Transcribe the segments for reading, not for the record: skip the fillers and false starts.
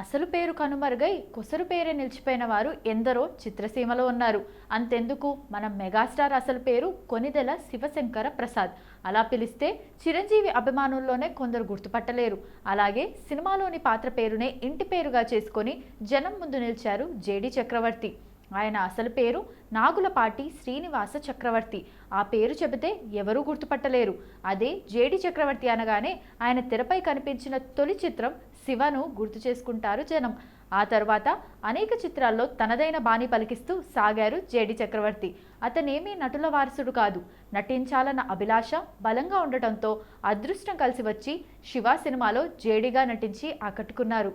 అసలు పేరు కనుమరుగై కొసరు పేరే నిలిచిపోయిన వారు ఎందరో చిత్రసీమలో ఉన్నారు. అంతెందుకు మన మెగాస్టార్ అసలు పేరు కొనిదెల శివశంకర ప్రసాద్. అలా పిలిస్తే చిరంజీవి అభిమానుల్లోనే కొందరు గుర్తుపట్టలేరు. అలాగే సినిమాలోని పాత్ర పేరునే ఇంటి పేరుగా చేసుకొని జనం ముందు నిలిచారు జేడి చక్రవర్తి. ఆయన అసలు పేరు నాగులపాటి శ్రీనివాస చక్రవర్తి. ఆ పేరు చెబితే ఎవరూ గుర్తుపట్టలేరు. అదే జేడి చక్రవర్తి అనగానే ఆయన తెరపై కనిపించిన తొలి చిత్రం శివను గుర్తు చేసుకుంటారు జనం. ఆ తర్వాత అనేక చిత్రాల్లో తనదైన బాణి పలికిస్తూ సాగారు జేడి చక్రవర్తి. అతనేమీ నటుల వారసుడు కాదు. నటించాలన్న అభిలాష బలంగా ఉండటంతో అదృష్టం కలిసి వచ్చి శివ సినిమాలో జేడిగా నటించి ఆకట్టుకున్నారు.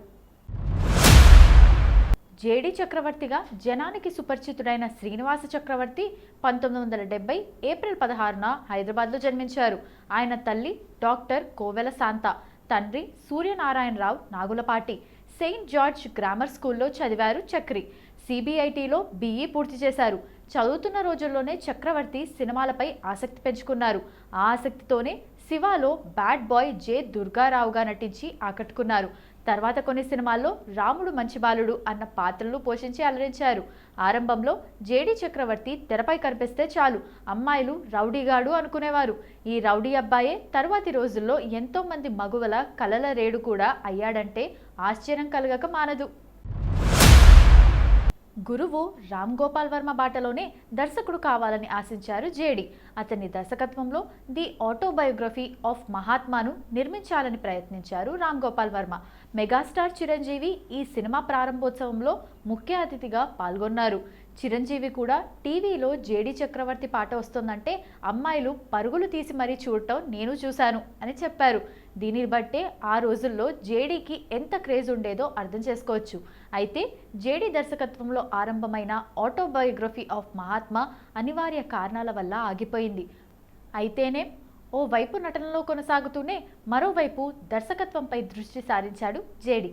జేడి చక్రవర్తిగా జనానికి సుపరిచితుడైన శ్రీనివాస చక్రవర్తి 1970 ఏప్రిల్ 16న హైదరాబాద్లో జన్మించారు. ఆయన తల్లి డాక్టర్ కోవెల శాంత, తండ్రి Suryanarayana Rao Nagulapati. Saint George grammar స్కూల్లో చదివారు చక్రి. సిబిఐటిలో బిఈ పూర్తి చేశారు. చదువుతున్న రోజుల్లోనే చక్రవర్తి సినిమాలపై ఆసక్తి పెంచుకున్నారు. ఆ ఆసక్తితోనే శివాలో బ్యాడ్ బాయ్ జె దుర్గారావుగా నటించి ఆకట్టుకున్నారు. తర్వాత కొన్ని సినిమాల్లో రాముడు మంచి బాలుడు అన్న పాత్రలు పోషించి అలరించారు. ఆరంభంలో జేడి చక్రవర్తి తెరపై కనిపిస్తే చాలు అమ్మాయిలు రౌడీగాడు అనుకునేవారు. ఈ రౌడీ అబ్బాయే తరువాతి రోజుల్లో ఎంతో మంది మగువల కలల రేడు కూడా అయ్యాడంటే ఆశ్చర్యం కలగక మానదు. గురువు రామ్ గోపాల్ వర్మ బాటలోనే దర్శకుడు కావాలని ఆశించారు జేడి. అతని దర్శకత్వంలో ది ఆటోబయోగ్రఫీ ఆఫ్ మహాత్మాను నిర్మించాలని ప్రయత్నించారు రామ్ గోపాల్ వర్మ. మెగాస్టార్ చిరంజీవి ఈ సినిమా ప్రారంభోత్సవంలో ముఖ్య అతిథిగా పాల్గొన్నారు. చిరంజీవి కూడా టీవీలో జేడి చక్రవర్తి పాట వస్తుందంటే అమ్మాయిలు పరుగులు తీసి మరీ చూడటం నేను చూశాను అని చెప్పారు. దీనిని బట్టే ఆ రోజుల్లో జేడీకి ఎంత క్రేజ్ ఉండేదో అర్థం చేసుకోవచ్చు. అయితే జేడి దర్శకత్వంలో ఆరంభమైన ఆటోబయోగ్రఫీ ఆఫ్ మహాత్మా అనివార్య కారణాల వల్ల ఆగిపోయింది. అయితేనే ఓ వైపు నటనలో కొనసాగుతూనే మరోవైపు దర్శకత్వంపై దృష్టి సారించాడు జేడి.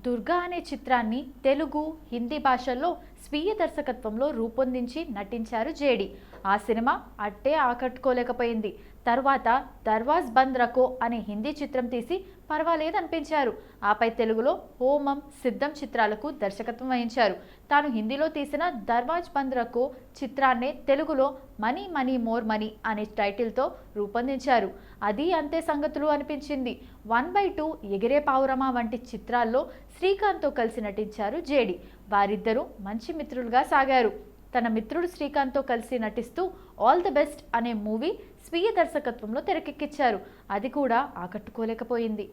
దుర్గా అనే చిత్రాన్ని తెలుగు, హిందీ భాషల్లో స్వీయ దర్శకత్వంలో రూపొందించి నటించారు జేడి. ఆ సినిమా అట్టే ఆకట్టుకోలేకపోయింది. తర్వాత దర్వాజ్ బంద్ రఖో అనే హిందీ చిత్రం తీసి పర్వాలేదనిపించారు. ఆపై తెలుగులో హోమం, సిద్ధం చిత్రాలకు దర్శకత్వం వహించారు. తాను హిందీలో తీసిన దర్వాజ్ బంద్ రఖో చిత్రాన్నే తెలుగులో మనీ మనీ మోర్ మనీ అనే టైటిల్తో రూపొందించారు. అది అంతే సంగతులు అనిపించింది. 1/2, ఎగిరే పావురమా వంటి చిత్రాల్లో శ్రీకాంత్తో కలిసి నటించారు జేడి. వారిద్దరూ మంచి మిత్రులుగా సాగారు. తన మిత్రుడు శ్రీకాంత్తో కలిసి నటిస్తూ ఆల్ ది బెస్ట్ అనే మూవీ స్వీయ దర్శకత్వంలో తెరకెక్కించారు. అది కూడా ఆకట్టుకోలేకపోయింది.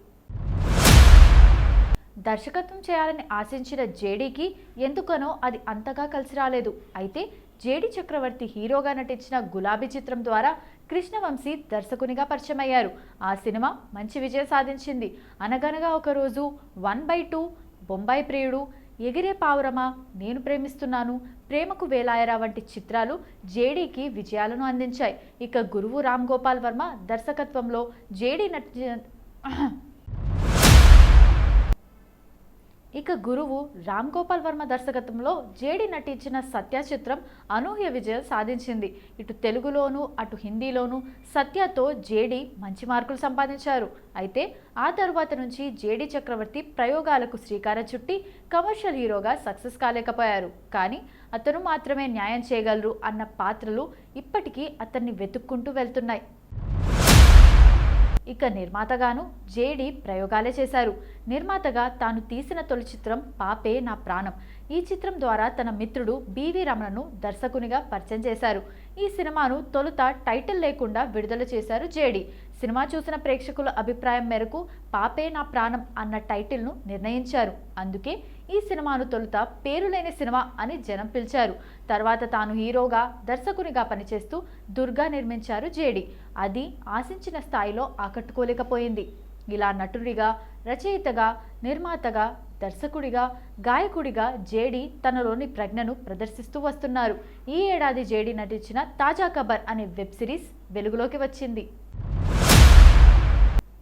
దర్శకత్వం చేయాలని ఆశించిన జేడీకి ఎందుకనో అది అంతగా కలిసి రాలేదు. అయితే జేడి చక్రవర్తి హీరోగా నటించిన గులాబీ చిత్రం ద్వారా కృష్ణవంశీ దర్శకునిగా పరిచయమయ్యారు. ఆ సినిమా మంచి విజయం సాధించింది. అనగనగా ఒకరోజు, 1/2, బొంబాయి ప్రియుడు, ఎగిరే పావురమా, నేను ప్రేమిస్తున్నాను, ప్రేమకు వేలాయరా వంటి చిత్రాలు జేడీకి విజయాలను అందించాయి. ఇక గురువు రామ్ గోపాల్ వర్మ దర్శకత్వంలో జేడీ నటించిన సత్య చిత్రం అనూహ్య విజయం సాధించింది. ఇటు తెలుగులోనూ అటు హిందీలోనూ సత్యతో జేడీ మంచి మార్కులు సంపాదించారు. అయితే ఆ తరువాత నుంచి జేడి చక్రవర్తి ప్రయోగాలకు శ్రీకారం చుట్టి కమర్షియల్ హీరోగా సక్సెస్ కాలేకపోయారు. కానీ అతను మాత్రమే న్యాయం చేయగలరు అన్న పాత్రలు ఇప్పటికీ అతన్ని వెతుక్కుంటూ వెళ్తున్నాయి. ఇక నిర్మాతగాను జేడి ప్రయోగాలే చేశారు. నిర్మాతగా తాను తీసిన తొలి చిత్రం పాపే నా ప్రాణం. ఈ చిత్రం ద్వారా తన మిత్రుడు బివి రమణను దర్శకునిగా పరిచయం చేశారు. ఈ సినిమాను తొలుత టైటిల్ లేకుండా విడుదల చేశారు జేడి. సినిమా చూసిన ప్రేక్షకుల అభిప్రాయం మేరకు పాపే నా ప్రాణం అన్న టైటిల్ను నిర్ణయించారు. అందుకే ఈ సినిమాను తొలుత పేరు లేని సినిమా అని జనం పిలిచారు. తర్వాత తాను హీరోగా, దర్శకునిగా పనిచేస్తూ దుర్గా నిర్మించారు జేడి. అది ఆశించిన స్థాయిలో ఆకట్టుకోలేకపోయింది. ఇలా నటుడిగా, రచయితగా, నిర్మాతగా, దర్శకుడిగా, గాయకుడిగా జేడి తనలోని ప్రజ్ఞను ప్రదర్శిస్తూ వస్తున్నారు. ఈ ఏడాది జేడి నటించిన తాజా ఖబర్ అనే వెబ్ సిరీస్ వెలుగులోకి వచ్చింది.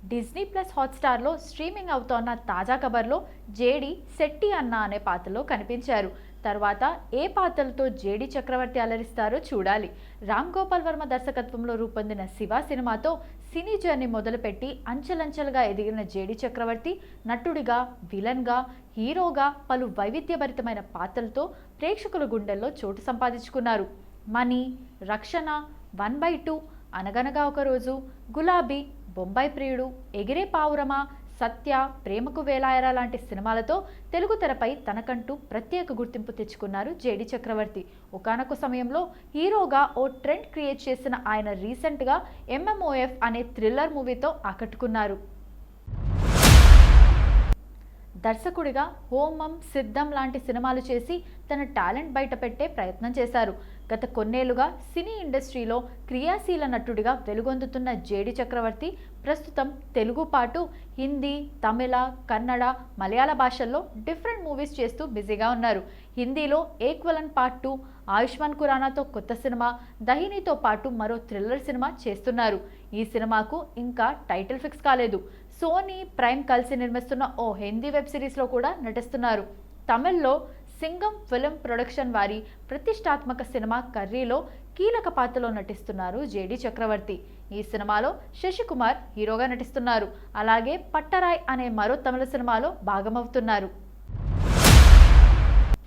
డిజ్నీ ప్లస్ హాట్స్టార్లో స్ట్రీమింగ్ అవుతోన్న తాజా ఖబర్లో జేడి శెట్టి అన్న అనే పాత్రలో కనిపించారు. తర్వాత ఏ పాత్రలతో జేడి చక్రవర్తి అలరిస్తారో చూడాలి. రామ్ గోపాల్ వర్మ దర్శకత్వంలో రూపొందిన శివ సినిమాతో సినీ జర్నీ మొదలుపెట్టి అంచెలంచెలుగా ఎదిగిన జేడి చక్రవర్తి నటుడిగా, విలన్గా, హీరోగా పలు వైవిధ్యభరితమైన పాత్రలతో ప్రేక్షకుల గుండెల్లో చోటు సంపాదించుకున్నారు. మనీ, రక్షణ, 1/2, అనగనగా ఒక రోజు, గులాబీ, బొంబాయి ప్రియుడు, ఎగిరే పావురమా, సత్య, ప్రేమకు వేలాయరా లాంటి సినిమాలతో తెలుగు తెరపై తనకంటూ ప్రత్యేక గుర్తింపు తెచ్చుకున్నారు జేడి చక్రవర్తి. ఒకానొక సమయంలో హీరోగా ఓ ట్రెండ్ క్రియేట్ చేసిన ఆయన రీసెంట్గా MMOF అనే థ్రిల్లర్ మూవీతో ఆకట్టుకున్నారు. దర్శకుడిగా హోమం, సిద్ధం లాంటి సినిమాలు చేసి తన టాలెంట్ బయటపెట్టే ప్రయత్నం చేశారు. గత కొన్నేళ్లుగా సినీ ఇండస్ట్రీలో క్రియాశీల నటుడిగా వెలుగొందుతున్న జేడి చక్రవర్తి ప్రస్తుతం తెలుగు పాటు హిందీ, తమిళ, కన్నడ, మలయాళ భాషల్లో డిఫరెంట్ మూవీస్ చేస్తూ బిజీగా ఉన్నారు. హిందీలో ఈక్వలెంట్ పార్ట్ 2, ఆయుష్మాన్ ఖురానాతో కొత్త సినిమా, దహినీతో పాటు మరో థ్రిల్లర్ సినిమా చేస్తున్నారు. ఈ సినిమాకు ఇంకా టైటిల్ ఫిక్స్ కాలేదు. సోనీ, ప్రైమ్ కలిసి నిర్మిస్తున్న ఓ హిందీ వెబ్ సిరీస్లో కూడా నటిస్తున్నారు. తమిళ్లో సింగం ఫిలిం ప్రొడక్షన్ వారి ప్రతిష్టాత్మక సినిమా కర్రీలో కీలక పాత్రలో నటిస్తున్నారు జేడి చక్రవర్తి. ఈ సినిమాలో శశికుమార్ హీరోగా నటిస్తున్నారు. అలాగే పట్టరాయ్ అనే మరో తమిళ సినిమాలో భాగమవుతున్నారు.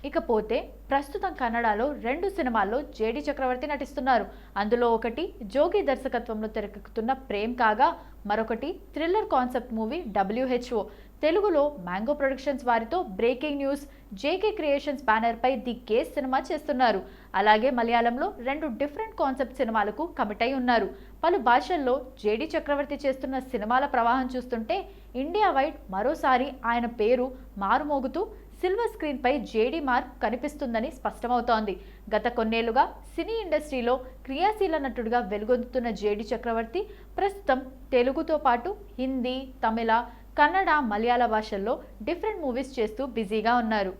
ఇకపోతే ప్రస్తుతం కన్నడలో 2 సినిమాల్లో జేడి చక్రవర్తి నటిస్తున్నారు. అందులో ఒకటి జోగి దర్శకత్వంలో తెరకెక్కుతున్న ప్రేమ్ కాగా, మరొకటి థ్రిల్లర్ కాన్సెప్ట్ మూవీ WHO. తెలుగులో మ్యాంగో ప్రొడక్షన్స్ వారితో బ్రేకింగ్ న్యూస్, జేకే క్రియేషన్స్ బ్యానర్పై ది కేస్ సినిమా చేస్తున్నారు. అలాగే మలయాళంలో 2 డిఫరెంట్ కాన్సెప్ట్ సినిమాలకు కమిట్ అయి ఉన్నారు. పలు భాషల్లో జేడి చక్రవర్తి చేస్తున్న సినిమాల ప్రవాహం చూస్తుంటే ఇండియా వైడ్ మరోసారి ఆయన పేరు మారుమోగుతూ సిల్వర్ స్క్రీన్ పై జేడి మార్క్ కనిపిస్తుందని స్పష్టమవుతోంది. గత కొన్నేళ్లుగా సినీ ఇండస్ట్రీలో క్రియాశీల నటుడిగా వెలుగొందుతున్న జేడి చక్రవర్తి ప్రస్తుతం తెలుగుతో పాటు హిందీ, తమిళ, కన్నడ, మలయాళ భాషల్లో డిఫరెంట్ మూవీస్ చేస్తూ బిజీగా ఉన్నారు.